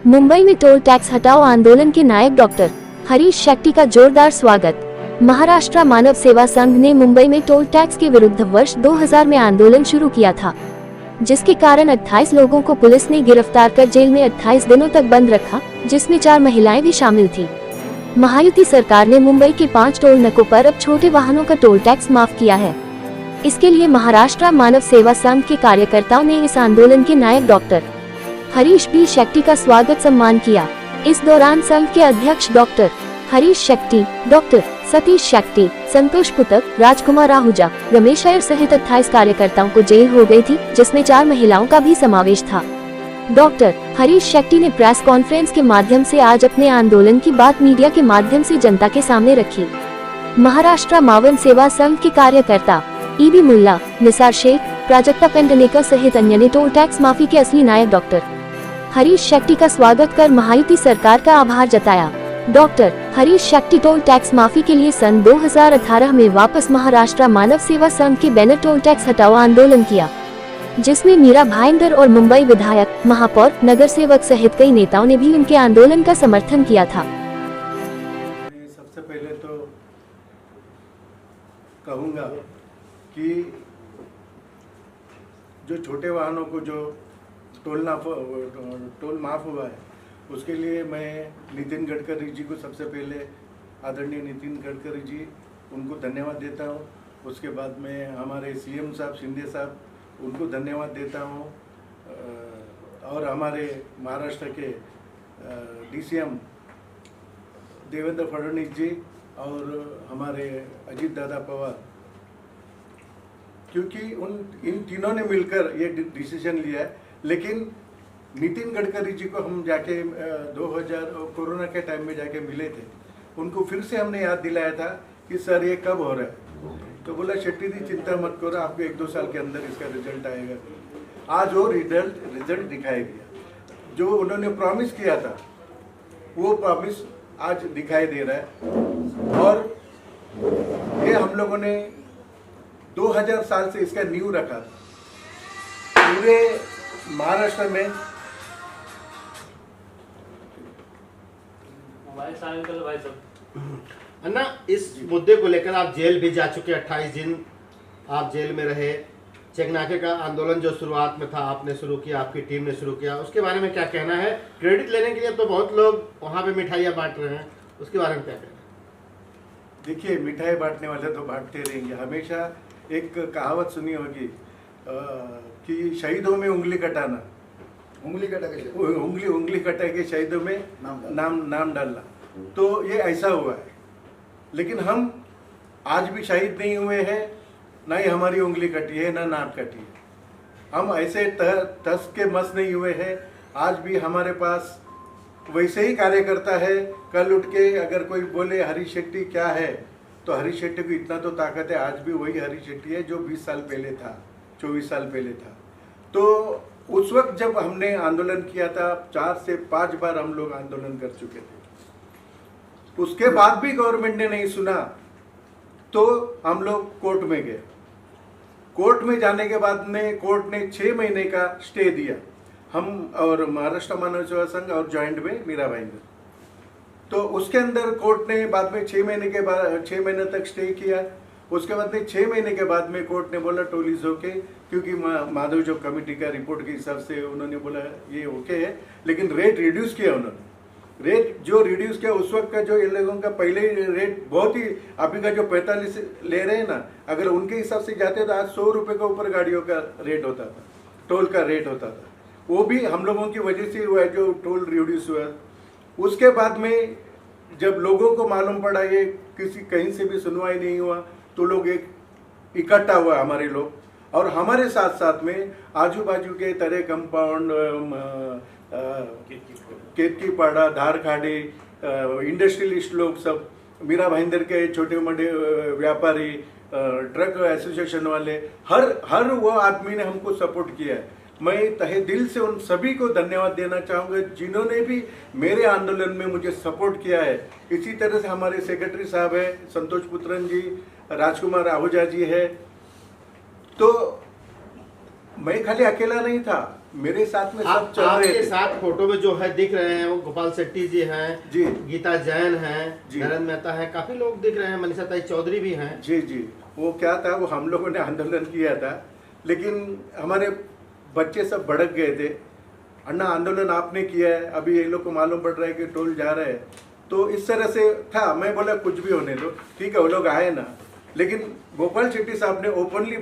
मुंबई में toll tax हटाओ आंदोलन के नायक डॉक्टर हरीश शेट्टी का जोरदार स्वागत। महाराष्ट्र मानव सेवा संघ ने मुंबई में टोल टैक्स के विरुद्ध वर्ष 2000 में आंदोलन शुरू किया था, जिसके कारण 28 लोगों को पुलिस ने गिरफ्तार कर जेल में 28 दिनों तक बंद रखा, जिसमें 4 महिलाएं भी शामिल थी। महायुति सरकार ने मुंबई के 5 टोल नाकों पर अब छोटे वाहनों का टोल टैक्स माफ किया है। इसके लिए महाराष्ट्र मानव सेवा संघ के कार्यकर्ताओं ने इस आंदोलन के नायक डॉक्टर हरीश बी शेट्टी का स्वागत सम्मान किया। इस दौरान संघ के अध्यक्ष डॉक्टर हरीश शेट्टी, डॉक्टर सतीश शेट्टी, संतोष पुतक, राजकुमार आहूजा, रमेश अय्यर सहित 28 कार्यकर्ताओं को जेल हो गई थी, जिसमें 4 महिलाओं का भी समावेश था। डॉक्टर हरीश शेट्टी ने प्रेस कॉन्फ्रेंस के माध्यम से आज अपने आंदोलन की बात मीडिया के माध्यम से जनता के सामने रखी। महाराष्ट्र मावन सेवा संघ के कार्यकर्ता ईबी मुल्ला, निसार शेख, प्राजक्ता पेंडलेकर सहित अन्य ने टोल टैक्स माफी के असली नायक डॉक्टर हरीश शेट्टी का स्वागत कर महायुति सरकार का आभार जताया। Doctor Harish Shetty toll tax माफी के लिए सन 2018 में वापस महाराष्ट्र मानव सेवा संघ के बैनर टोल टैक्स हटाओ आंदोलन किया, जिसमें मीरा भाईंदर और मुंबई विधायक, महापौर, नगर सेवक सहित कई नेताओं ने भी उनके आंदोलन का समर्थन किया था। सबसे पहले तो कहूँगा कि जो छोटे वाहनों को जो टोल माफ हुआ है, उसके लिए मैं नितिन गडकरी जी को सबसे पहले, आदरणीय नितिन गडकरी जी, उनको धन्यवाद देता हूँ। उसके बाद में हमारे सीएम साहब शिंदे साहब, उनको धन्यवाद देता हूँ। और हमारे महाराष्ट्र के डीसीएम देवेंद्र फडणवीस जी और हमारे अजीत दादा पवार, क्योंकि इन तीनों ने मिलकर ये डिसीजन लिया है। लेकिन नितिन गडकरी जी को हम जाके 2000 कोरोना के टाइम में जाके मिले थे, उनको फिर से हमने याद दिलाया था कि सर ये कब हो रहा है। तो बोला शेट्टी जी चिंता मत करो, आपको 1-2 साल के अंदर इसका रिजल्ट आएगा। आज वो रिजल्ट दिखाई दिया। जो उन्होंने प्रॉमिस किया था, वो प्रॉमिस आज दिखाई दे रहा है। और ये हम लोगों ने 2000 साल से इसका नींव रखा था पूरे महाराष्ट्र में। अन्ना, इस मुद्दे को लेकर आप जेल भी जा चुके, 28 दिन आप जेल में रहे। चेक नाके का आंदोलन जो शुरुआत में था आपने शुरू किया, आपकी टीम ने शुरू किया, उसके बारे में क्या कहना है? क्रेडिट लेने के लिए तो बहुत लोग वहां पे मिठाइयाँ बांट रहे हैं, उसके बारे में क्या कहना है? देखिए, मिठाई बांटने वाले तो बांटते रहेंगे। हमेशा एक कहावत सुनी होगी कि शहीदों में उंगली कटाना, उंगली कटा के शहीदों में नाम डालना। तो ये ऐसा हुआ है। लेकिन हम आज भी शहीद नहीं हुए हैं, ना ही हमारी उंगली कटी है, ना नाक कटी है। हम ऐसे टस के मस नहीं हुए हैं। आज भी हमारे पास वैसे ही कार्यकर्ता है। कल उठ के अगर कोई बोले हरीश शेट्टी क्या है, तो हरीश शेट्टी को इतना तो ताकत है। आज भी वही हरीश शेट्टी है जो 20 साल पहले था, 24 साल पहले था। तो उस वक्त जब हमने आंदोलन किया था, 4 से 5 बार हम लोग आंदोलन कर चुके थे। उसके बाद भी गवर्नमेंट ने नहीं सुना, तो हम लोग कोर्ट में गए। कोर्ट में जाने के बाद में कोर्ट ने 6 महीने का स्टे दिया, हम और महाराष्ट्र मानव सेवा संघ और ज्वाइंट में मीरा भाईंदर। तो उसके अंदर कोर्ट ने बाद में 6 महीने तक स्टे किया। उसके बाद में 6 महीने के बाद में कोर्ट ने बोला टोल इज ओके, क्योंकि माधव जो कमेटी का रिपोर्ट के हिसाब से उन्होंने बोला ये ओके है। लेकिन रेट रिड्यूस किया उन्होंने। रेट जो रिड्यूस किया, उस वक्त का जो इन लोगों का पहले ही रेट बहुत ही, अभी का जो 45 ले रहे हैं ना, अगर उनके हिसाब से जाते तो आज 100 रुपये के ऊपर गाड़ियों का रेट होता था, टोल का रेट होता था। वो भी हम लोगों की वजह से हुआ है जो टोल रिड्यूस हुआ। उसके बाद में जब लोगों को मालूम पड़ा ये कहीं से भी सुनवाई नहीं हुआ, तो लोग एक इकट्ठा हुआ हमारे लोग। और हमारे साथ साथ में आजू बाजू के तरह कंपाउंड, केतकीपाड़ा, धारखाड़ी, इंडस्ट्रियलिस्ट लोग सब, मीरा भाईंदर के छोटे मोटे व्यापारी, ट्रक एसोसिएशन वाले, हर वो आदमी ने हमको सपोर्ट किया है। मैं तहे दिल से उन सभी को धन्यवाद देना चाहूँगा जिन्होंने भी मेरे आंदोलन में मुझे सपोर्ट किया है। इसी तरह से हमारे सेक्रेटरी साहब है संतोष पुत्रन जी, राजकुमार आहूजा जी है। तो मैं खाली अकेला नहीं था, मेरे साथ में सब आप चल रहे आपके थे। साथ फोटो में जो है दिख रहे हैं वो गोपाल शेट्टी जी हैं, जी। गीता जैन हैं, जी। नरेंद्र मेहता है, काफी लोग दिख रहे हैं, मनीषा ताई चौधरी भी हैं। जी जी, वो क्या था, वो हम लोगों ने आंदोलन किया था, लेकिन हमारे बच्चे सब भड़क गए थे। अन्ना आंदोलन आपने किया है, अभी ये लोग को मालूम पड़ रहा है कि टोल जा रहा है, तो इस तरह से था। मैं बोला कुछ भी होने दो, ठीक है, वो लोग आए ना। लेकिन गोपाल शेट्टी साहब ने ओपनली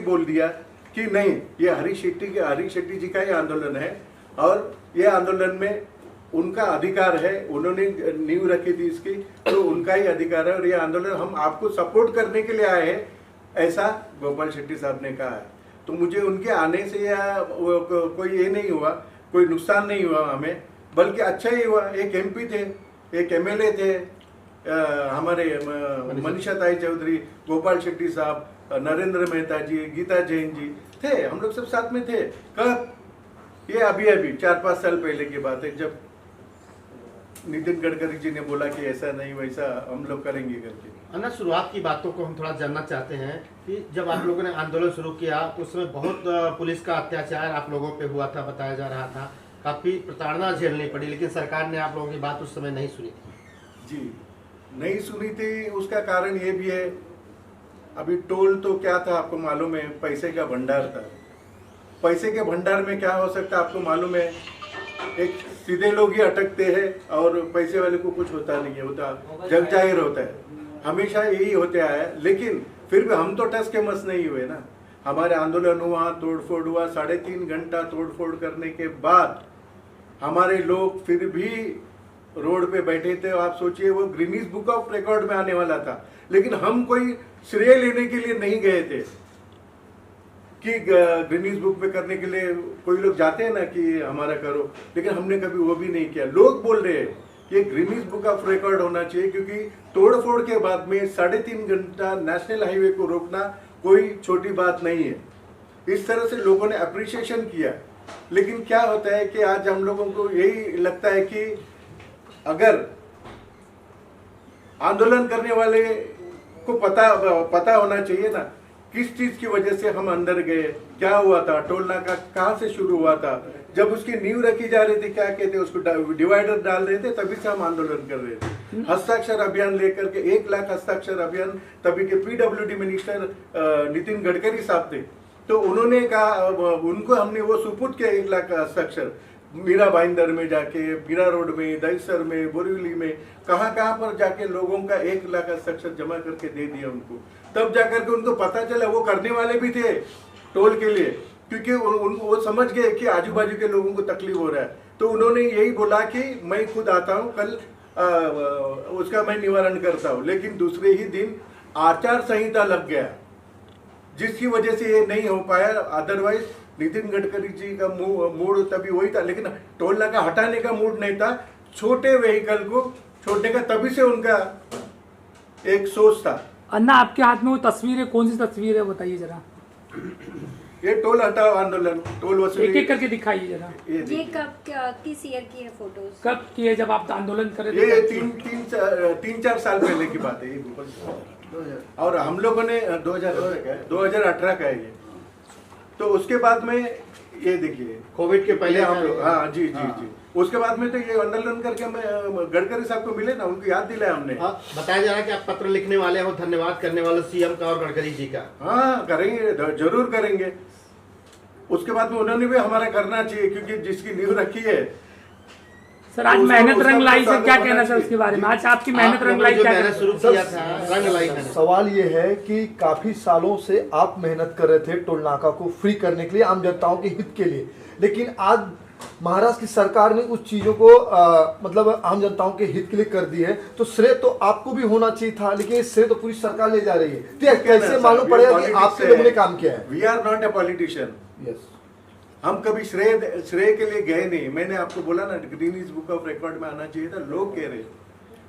बोल दिया कि नहीं, ये हरीश शेट्टी जी का ही आंदोलन है और ये आंदोलन में उनका अधिकार है, उन्होंने नींव रखी थी इसकी, तो उनका ही अधिकार है और ये आंदोलन हम आपको सपोर्ट करने के लिए आए हैं, ऐसा गोपाल शेट्टी साहब ने कहा है। तो मुझे उनके आने से या कोई ये नहीं हुआ, कोई नुकसान नहीं हुआ हमें, बल्कि अच्छा ही हुआ। एक MP थे, एक MLA थे, हमारे मनीषा ताई चौधरी, गोपाल शेट्टी साहब, नरेंद्र मेहता जी, गीता जैन जी थे, हम लोग सब साथ में थे। कब? ये अभी 4-5 साल पहले की बात है, जब नितिन गडकरी जी ने बोला कि ऐसा नहीं वैसा हम लोग करेंगे करके। अन्ना, शुरुआत की बातों को हम थोड़ा जानना चाहते हैं कि जब आप लोगों ने आंदोलन शुरू किया उस समय बहुत पुलिस का अत्याचार आप लोगों पे हुआ था, बताया जा रहा था, काफी प्रताड़ना झेलनी पड़ी, लेकिन सरकार ने आप लोगों की बात उस समय नहीं सुनी थी। जी, नहीं सुनी थी। उसका कारण ये भी है, अभी टोल तो क्या था आपको मालूम है, पैसे का भंडार था। पैसे के भंडार में क्या हो सकता है आपको मालूम है, एक सीधे लोग ही अटकते हैं और पैसे वाले को कुछ होता नहीं है, होता जग जाहिर होता है, हमेशा यही होते आया। लेकिन फिर भी हम तो टस के मस नहीं हुए ना, हमारे आंदोलन हुआ, तोड़फोड़ हुआ, 3.5 घंटा तोड़फोड़ करने के बाद हमारे लोग फिर भी रोड पे बैठे थे। आप सोचिए, वो गिनीज बुक ऑफ रिकॉर्ड में आने वाला था, लेकिन हम कोई श्रेय लेने के लिए नहीं गए थे कि गिनीज बुक में करने के लिए कोई लोग जाते हैं ना कि हमारा करो, लेकिन हमने कभी वो भी नहीं किया। लोग बोल रहे हैं कि गिनीज बुक ऑफ रिकॉर्ड होना चाहिए, क्योंकि तोड़फोड़ के बाद में 3.5 घंटा नेशनल हाईवे को रोकना कोई छोटी बात नहीं है। इस तरह से लोगों ने अप्रिशिएशन किया। लेकिन क्या होता है कि आज हम लोगों को यही लगता है कि अगर आंदोलन करने वाले को पता होना चाहिए ना किस चीज की वजह से हम अंदर गए, क्या हुआ था, टोल नाका कहां से शुरू हुआ था, जब उसकी नींव रखी जा रही थी, क्या कहते उसको डिवाइडर डाल रहे थे, तभी से हम आंदोलन कर रहे थे। हस्ताक्षर अभियान लेकर के 1 लाख हस्ताक्षर अभियान, तभी के PWD मिनिस्टर नितिन गडकरी साहब थे, तो उन्होंने कहा, उनको हमने वो सुपुर्द किया 1 लाख हस्ताक्षर, मीरा भाईंदर में जाके, मीरा रोड में, दहिसर में, बोरीवली में, कहां पर जाके लोगों का 1 लाख हस्ताक्षर जमा करके दे दिया उनको। तब जाकर के उनको पता चला, वो करने वाले भी थे टोल के लिए, क्योंकि वो समझ गए कि आजू बाजू के लोगों को तकलीफ हो रहा है, तो उन्होंने यही बोला कि मैं खुद आता हूं, कल उसका मैं निवारण करता हूं। लेकिन दूसरे ही दिन आचार संहिता लग गया, जिसकी वजह से ये नहीं हो पाया। अदरवाइज नितिन गडकरी जी का मूड तभी वही था, लेकिन टोल नाका हटाने का मूड नहीं था, छोटे व्हीकल को छोड़ने का, तभी से उनका एक सोच था। अन्ना, आपके हाथ में वो तस्वीर है, कौन सी तस्वीर है बताइए जरा। ये टोल हटाओ आंदोलन, टोल वसूली, एक एक करके दिखाइए जरा। ये कब किस ईयर की है फोटोज? कब की है, जब आप आंदोलन कर रहे ये थे? 3-4 साल पहले की बात है ये, और हम लोगों ने 2018 का है ये। तो उसके बाद में ये देखिए, कोविड के पहले हम लोग, हाँ जी, उसके बाद में तो ये आंदोलन करके हम गडकरी साहब को मिले ना, उनको याद दिलाया हमने। हाँ, बताया जा रहा है कि आप पत्र लिखने वाले हो, धन्यवाद करने वाले CM का और गडकरी जी का। हाँ, करेंगे, जरूर करेंगे। उसके बाद में उन्होंने भी हमारा करना चाहिए, क्योंकि जिसकी नींव रखी है। सर, आज मेहनत रंग लाई, सर क्या कहना सर उसके बारे में? आज आपकी मेहनत रंग लाई, क्या कहना? शुरू किया था रंग लाई मैंने। सवाल ये है कि काफी सालों से आप मेहनत कर रहे थे टोल नाका को फ्री करने के लिए, आम जनताओं के हित के लिए, लेकिन आज महाराष्ट्र की सरकार ने उस चीजों को मतलब आम जनताओं के हित के लिए कर दी है, तो श्रेय तो आपको भी होना चाहिए था, लेकिन ये श्रेय तो पूरी सरकार ले जा रही है। तो कैसे मालूम पड़ेगा कि आपके लोगों ने काम किया है? We are not a politician. Yes, हम कभी श्रेय के लिए गए नहीं। मैंने आपको बोला ना, गिनीज बुक ऑफ रिकॉर्ड में आना चाहिए था, लोग कह रहे,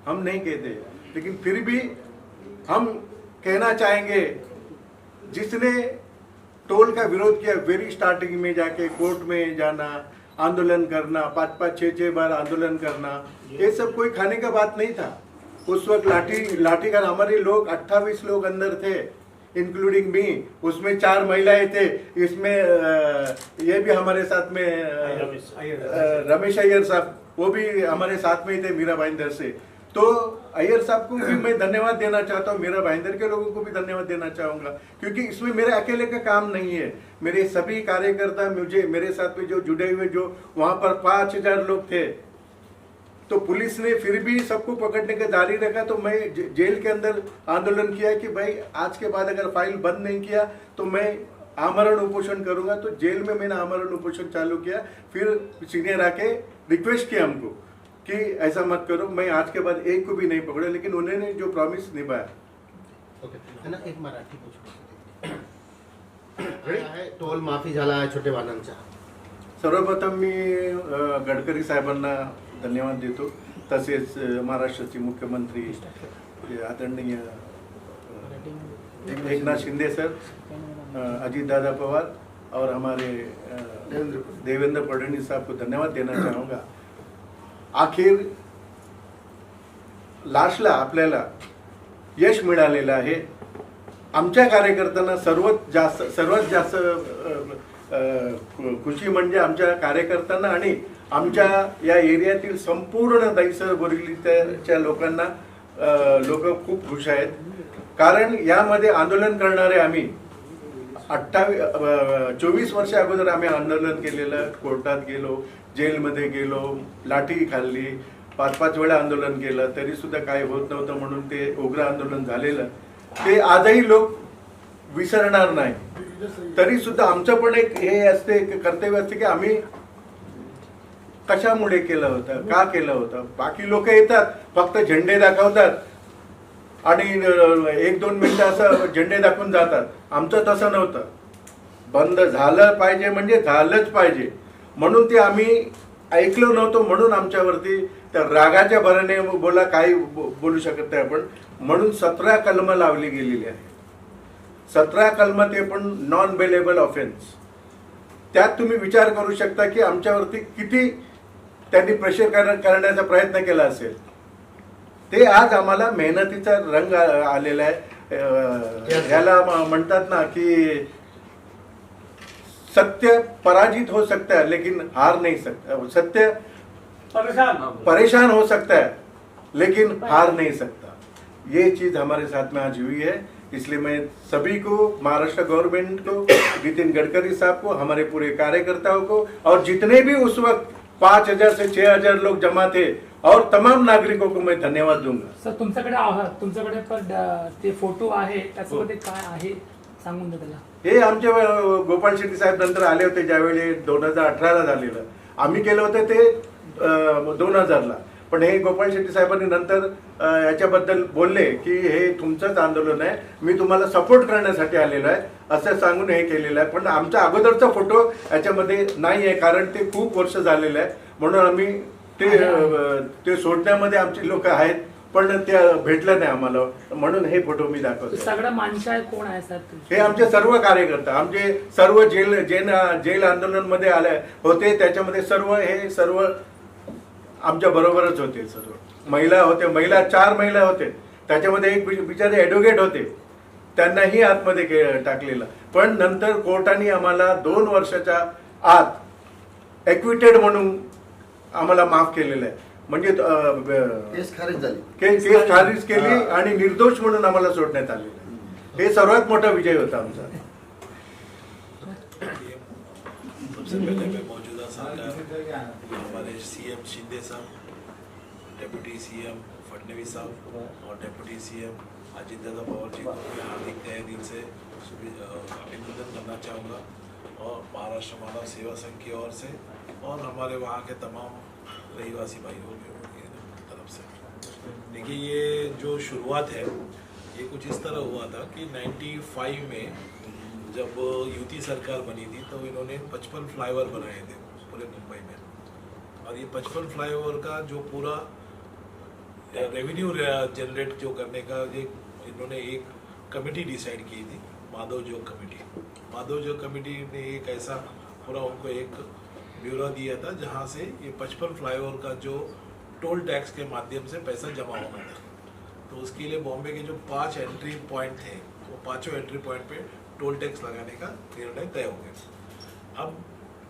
हम नहीं कहते। लेकिन फिर भी हम कहना चाहेंगे, जिसने टोल का विरोध किया, वेरी स्टार्टिंग में जाके कोर्ट में जाना, आंदोलन करना, 5-5, 6-6 बार आंदोलन करना, ये सब कोई खाने का बात नहीं था। उस वक्त लाठी का, हमारे लोग 28 लोग अंदर थे, इंक्लूडिंग मी, उसमें 4 महिलाएं थे, इसमें ये भी हमारे साथ में रमेश अय्यर साहब, वो भी हमारे साथ में ही थे मीरा भाईंदर से। तो अय्यर साहब को भी मैं धन्यवाद देना चाहता हूँ, मीरा भाईंदर के लोगों को भी धन्यवाद देना चाहूंगा, क्योंकि इसमें मेरे अकेले का काम नहीं है। मेरे सभी कार्यकर्ता, मुझे मेरे साथ में जो जुड़े हुए, जो वहां पर 5000 लोग थे, तो पुलिस ने फिर भी सबको पकड़ने का जारी रखा। तो मैं जेल के अंदर आंदोलन किया कि भाई आज के बाद अगर फाइल बंद नहीं किया तो मैं आमरण उपोषण करूंगा। तो जेल में मैंने आमरण उपोषण चालू किया। फिर सीनियर आके रिक्वेस्ट किया हमको कि ऐसा मत करो। मैं आज के बाद एक को भी नहीं पकड़ा, लेकिन उन्होंने जो प्रॉमिस निभाया। ओके, है ना, एक मराठी आहे टोल माफी झाला आहे छोटे वाहनांचा। सर्वप्रथम मी गडकरी साहेबांना धन्यवाद देतो, तसेच महाराष्ट्राचे मुख्यमंत्री आदरणीय एकनाथ शिंदे सर, अजीतदादा पवार और हमारे देवेंद्र फडणवीस साहब को धन्यवाद देना चाहूँगा। आखिर लास्टला आपल्याला यश मिळालेलं आहे। आमच्या कार्यकर्त्यांना सर्वात जास्त खुशी म्हणजे आमच्या कार्यकर्त्यांना आणि आमच्या या एरियातील संपूर्ण दहिसर बोरिवलीच्या लोकांना लोक खूप खुश आहेत। कारण यामध्ये आंदोलन करणारे आम्ही 24 वर्ष अगोदर आम्ही आंदोलन केलेलं, कोर्टात गेलो, जेलमध्ये गेलो, लाठी खाल्ली, 5-5 वेळा आंदोलन केलं, तरी सुद्धा काही होत नव्हतं म्हणून ते उग्र आंदोलन झालेलं ते आजही लोक विसरणार नाही। तरी सुद्धा आमचं पण एक हे असते, कर्तव्य असते की आम्ही कशामुळे केलं होतं, का केलं होतं। बाकी लोक येतात फक्त झेंडे दाखवतात आणि 1-2 मिनिटं असं झेंडे दाखवून जातात। आमचं तसं नव्हतं, बंद झालं पाहिजे म्हणजे झालंच पाहिजे म्हणून ते आम्ही ऐकलो नव्हतो। म्हणून आमच्यावरती त्या रागाच्या भराने बोला काही बोलू शकत नाही आपण, म्हणून 17 कलमं लावली गेलेली आहे। 17 कलमं, ते पण नॉन बेलेबल ऑफेन्स। त्यात तुम्ही विचार करू शकता की आमच्यावरती किती त्यांनी प्रेशर करण्याचा प्रयत्न केला असेल। ते आज आम्हाला मेहनतीचा रंग आलेला आहे। याला म्हणतात ना की सत्य पराजित हो सकता है लेकिन हार नहीं सकता, सत्य परेशान हो सकता है लेकिन हार नहीं सकता। ये चीज हमारे साथ में आज हुई है। इसलिए मैं सभी को, महाराष्ट्र गवर्नमेंट को, नितिन गडकरी साहब को, हमारे पूरे कार्यकर्ताओं को और जितने भी उस वक्त 5000 से 6000 लोग जमा थे और तमाम नागरिकों को मैं धन्यवाद दूंगा। सर तुमच्याकडे पण ते फोटो आहे, त्याच्यामध्ये काय आहे सांगून द्या त्याला। हे आमचे गोपाळ शेट्टी साहेब नंतर आले होते, ज्यावेळी 2018ला झालेलं, आम्ही केलं होतं ते 2000ला, पण हे गोपाळ शेट्टी साहेबांनी नंतर याच्याबद्दल बोलले की हे तुमचंच आंदोलन आहे, मी तुम्हाला सपोर्ट करण्यासाठी आलेलो आहे असं सांगून हे केलेलं आहे। पण आमचा अगोदरचा फोटो याच्यामध्ये नाही आहे, कारण ते खूप वर्ष झालेलं आहे, म्हणून आम्ही ते सोडण्यामध्ये आमची लोक आहेत, पण ते भेटलं नाही आम्हाला, म्हणून हे फोटो मी दाखवतो। सगळं माणसं कोण आहे सर? हे आमचे सर्व कार्यकर्ता, आमचे सर्व जेल आंदोलन मध्ये आले होते, त्याच्यामध्ये सर्व आमच्या बरोबरच होते। सर्व महिला होते, 4 महिला होते, त्याच्यामध्ये एक बिचारे ॲडव्होकेट होते, त्यांनाही आतमध्ये टाकलेलं, पण नंतर कोर्टाने आम्हाला 2 वर्षाच्या आत ॲक्विटेड म्हणून आम्हाला माफ केलेलं आहे। म्हणजे केस खारिज झाली, केस खारिज केली आणि निर्दोष म्हणून आम्हाला सोडण्यात आलेलं। हे सर्वात मोठा विजय होता आमचा। सबसे पहले मैं मौजूदा सरकार, हमारे सीएम शिंदे साहब, डेप्यूटी सीएम फडणवीस साहब और डेप्यूटी सीएम अजीतदादा पवार जी को मैं हार्दिक तहे दिल से अभिनंदन करना चाहूँगा, और महाराष्ट्र मानव सेवा संघ की ओर से और हमारे वहाँ के तमाम रहीवासी भाइयों की तरफ से। देखिए, ये जो शुरुआत है ये कुछ इस तरह हुआ था कि 95 में जब यूपी सरकार बनी थी तो इन्होंने 55 फ्लाईओवर बनाए थे पूरे मुंबई में, और ये 55 फ्लाईओवर का जो पूरा रेवेन्यू जनरेट जो करने का इन्होंने एक कमेटी डिसाइड की थी, माधव जोग कमेटी। माधव जोग कमेटी ने एक ऐसा पूरा उनको एक ब्यूरो दिया था जहाँ से ये 55 फ्लाईओवर का जो टोल टैक्स के माध्यम से पैसा जमा होना था। तो उसके लिए बॉम्बे के जो 5 एंट्री पॉइंट थे वो पांचों एंट्री पॉइंट पे टोल टैक्स लगाने का निर्णय तय हो गया। अब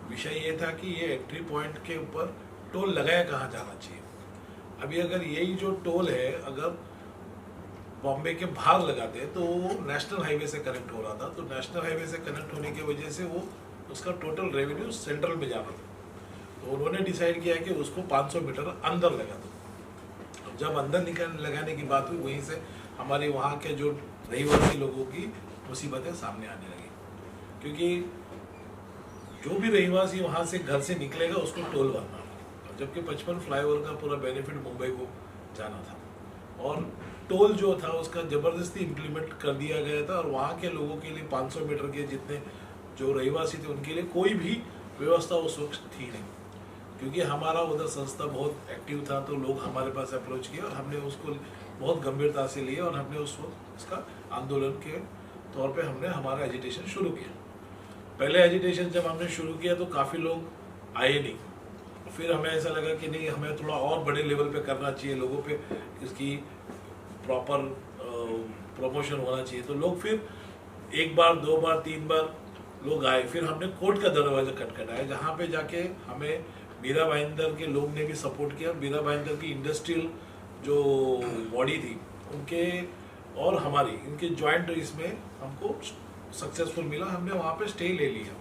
विषय ये था कि ये एंट्री पॉइंट के ऊपर टोल लगाया कहाँ जाना चाहिए। अभी अगर यही जो टोल है अगर बॉम्बे के बाहर लगाते हैं तो वो नेशनल हाईवे से कनेक्ट हो रहा था, तो नेशनल हाईवे से कनेक्ट होने की वजह से वो उसका टोटल रेवेन्यू सेंट्रल में जाना था। तो उन्होंने डिसाइड किया कि उसको 500 मीटर अंदर लगा दो। जब अंदर लगाने की बात हुई वहीं से हमारे वहाँ के जो रहीवासी लोगों की मुसीबतें सामने आने लगी, क्योंकि जो भी रहीवासी वहाँ से घर से निकलेगा उसको टोल भरना था, जबकि 55 फ्लाईओवर का पूरा बेनिफिट मुंबई को जाना था। और टोल जो था उसका ज़बरदस्ती इम्प्लीमेंट कर दिया गया था और वहाँ के लोगों के लिए 500 मीटर के जितने जो रहीवासी थे उनके लिए कोई भी व्यवस्था उस वक्त थी नहीं, क्योंकि हमारा उधर संस्था बहुत एक्टिव था। तो लोग हमारे पास अप्रोच किए और हमने उसको बहुत गंभीरता से लिया और हमने उस वक्त इसका आंदोलन के तौर पे हमने हमारा एजिटेशन शुरू किया। पहले एजिटेशन जब हमने शुरू किया तो काफ़ी लोग आए नहीं, फिर हमें ऐसा लगा कि नहीं हमें थोड़ा और बड़े लेवल पे करना चाहिए, लोगों पे इसकी प्रॉपर प्रमोशन होना चाहिए। तो लोग फिर एक बार, दो बार, तीन बार लोग आए, फिर हमने कोर्ट का दरवाजा खटखटाया, जहाँ पे जाके हमें मीरा भाईंदर के लोग ने भी सपोर्ट किया। मीरा भाईंदर की इंडस्ट्रियल जो बॉडी थी उनके और हमारी इनके ज्वाइंट इसमें हमको सक्सेसफुल मिला। हमने वहाँ पे स्टे ले लिया,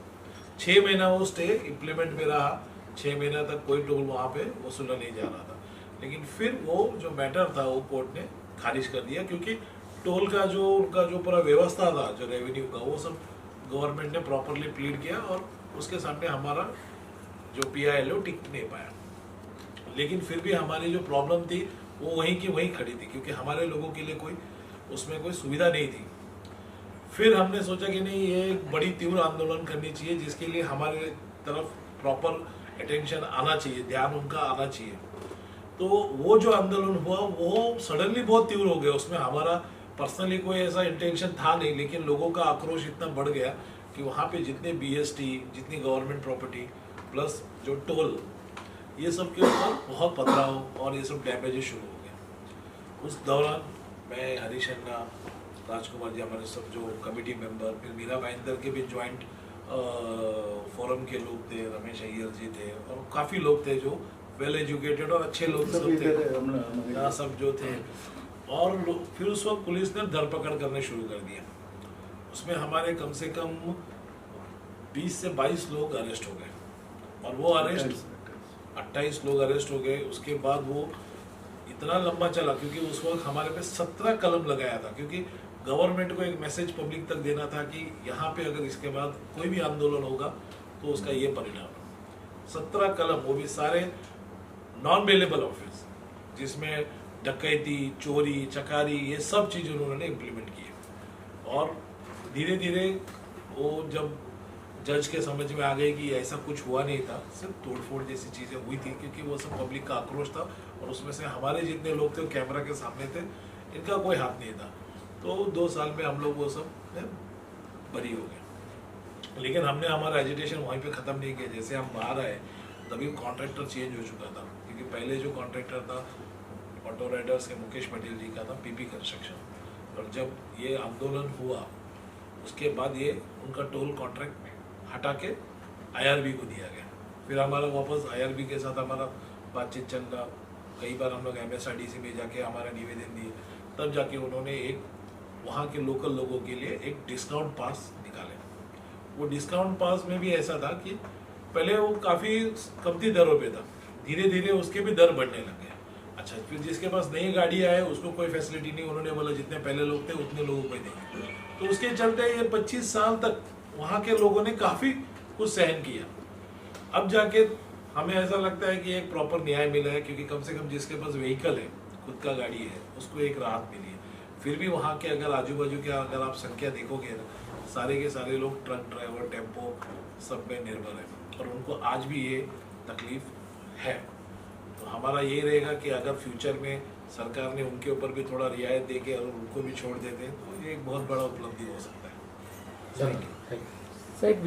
6 महीना वो स्टे इम्प्लीमेंट में रहा। 6 महीना तक कोई टोल वहाँ पे वसूला नहीं जा रहा था, लेकिन फिर वो जो मैटर था वो कोर्ट ने खारिज कर दिया, क्योंकि टोल का जो उनका जो पूरा व्यवस्था था जो रेवेन्यू का वो सब गवर्नमेंट ने प्रॉपरली प्लीड किया और उसके सामने हमारा जो PIL वो टिक नहीं पाया। लेकिन फिर भी हमारी जो प्रॉब्लम थी वो वहीं की वहीं खड़ी थी, क्योंकि हमारे लोगों के लिए कोई उसमें कोई सुविधा नहीं थी। फिर हमने सोचा कि नहीं ये एक बड़ी तीव्र आंदोलन करनी चाहिए, जिसके लिए हमारे तरफ प्रॉपर अटेंशन आना चाहिए, ध्यान उनका आना चाहिए। तो वो जो आंदोलन हुआ वो सडनली बहुत तीव्र हो गया। उसमें हमारा पर्सनली कोई ऐसा इंटेंशन था नहीं, लेकिन लोगों का आक्रोश इतना बढ़ गया कि वहाँ पे जितने BST, जितनी गवर्नमेंट प्रॉपर्टी प्लस जो टोल, ये सब के ऊपर बहुत पथराव और ये सब डैमेजेस शुरू हो गए। उस दौरान मैं, हरीश अन्ना, राजकुमार जी हमारे सब जो कमेटी मेंबर, फिर मीरा भाईंदर के भी ज्वाइंट फोरम के लोग थे, रमेश अय्यर जी थे और काफ़ी लोग थे जो वेल एजुकेटेड और अच्छे लोग सब थे, सब जो थे। और फिर उस वक्त पुलिस ने धरपकड़ करने शुरू कर दिया। उसमें हमारे कम से कम 20 से 22 लोग अरेस्ट हो गए और वो अरेस्ट 28 लोग अरेस्ट हो गए। उसके बाद वो इतना लंबा चला क्योंकि उस वक्त हमारे पे 17 कलम लगाया था, क्योंकि गवर्नमेंट को एक मैसेज पब्लिक तक देना था कि यहाँ पे अगर इसके बाद कोई भी आंदोलन होगा तो उसका ये परिणाम। 17 कलम, वो भी सारे नॉन बेलेबल ऑफेंस, जिसमें डकैती, चोरी, चकारी, ये सब चीज़ें उन्होंने इम्प्लीमेंट की। और धीरे धीरे वो जब जज के समझ में आ गई कि ऐसा कुछ हुआ नहीं था, सिर्फ तोड़फोड़ जैसी चीज़ें हुई थी, क्योंकि वो सब पब्लिक का आक्रोश था और उसमें से हमारे जितने लोग थे वो कैमरा के सामने थे, इनका कोई हाथ नहीं था। तो 2 साल में हम लोग वो सब बरी हो गए। लेकिन हमने हमारा एजिटेशन वहीं पे ख़त्म नहीं किया। जैसे हम बाहर आए तभी कॉन्ट्रैक्टर चेंज हो चुका था, क्योंकि पहले जो कॉन्ट्रैक्टर था ऑटो राइडर्स के मुकेश पटेल जी का था, PP कंस्ट्रक्शन। और जब ये आंदोलन हुआ उसके बाद ये उनका टोल कॉन्ट्रैक्ट हटा के IRB को दिया गया। फिर हमारा वापस IRB के साथ हमारा बातचीत चल रहा। कई बार हम लोग MSRDC में जाके हमारा निवेदन दिए, तब जाके उन्होंने एक वहाँ के लोकल लोगों के लिए एक डिस्काउंट पास निकाले। वो डिस्काउंट पास में भी ऐसा था कि पहले वो काफ़ी कमती दरों पे था, धीरे धीरे उसके भी दर बढ़ने लग गए। अच्छा, फिर जिसके पास नई गाड़ी आए उसको कोई फैसिलिटी नहीं, उन्होंने बोला जितने पहले लोग थे उतने लोगों को ही देंगे। तो उसके चलते ये 25 साल तक वहाँ के लोगों ने काफ़ी कुछ सहन किया। अब जाके हमें ऐसा लगता है कि एक प्रॉपर न्याय मिला है, क्योंकि कम से कम जिसके पास व्हीकल है, खुद का गाड़ी है, उसको एक राहत मिली है। फिर भी वहाँ के अगर आजू बाजू के अगर आप संख्या देखोगे ना, सारे के सारे लोग ट्रक ड्राइवर, टेम्पो सब में निर्भर है और उनको आज भी ये तकलीफ है। तो हमारा ये रहेगा कि अगर फ्यूचर में सरकार ने उनके ऊपर भी थोड़ा रियायत दे के और उनको भी छोड़ देते हैं तो ये एक बहुत बड़ा उपलब्धि हो सकता है। Thank you. सर एक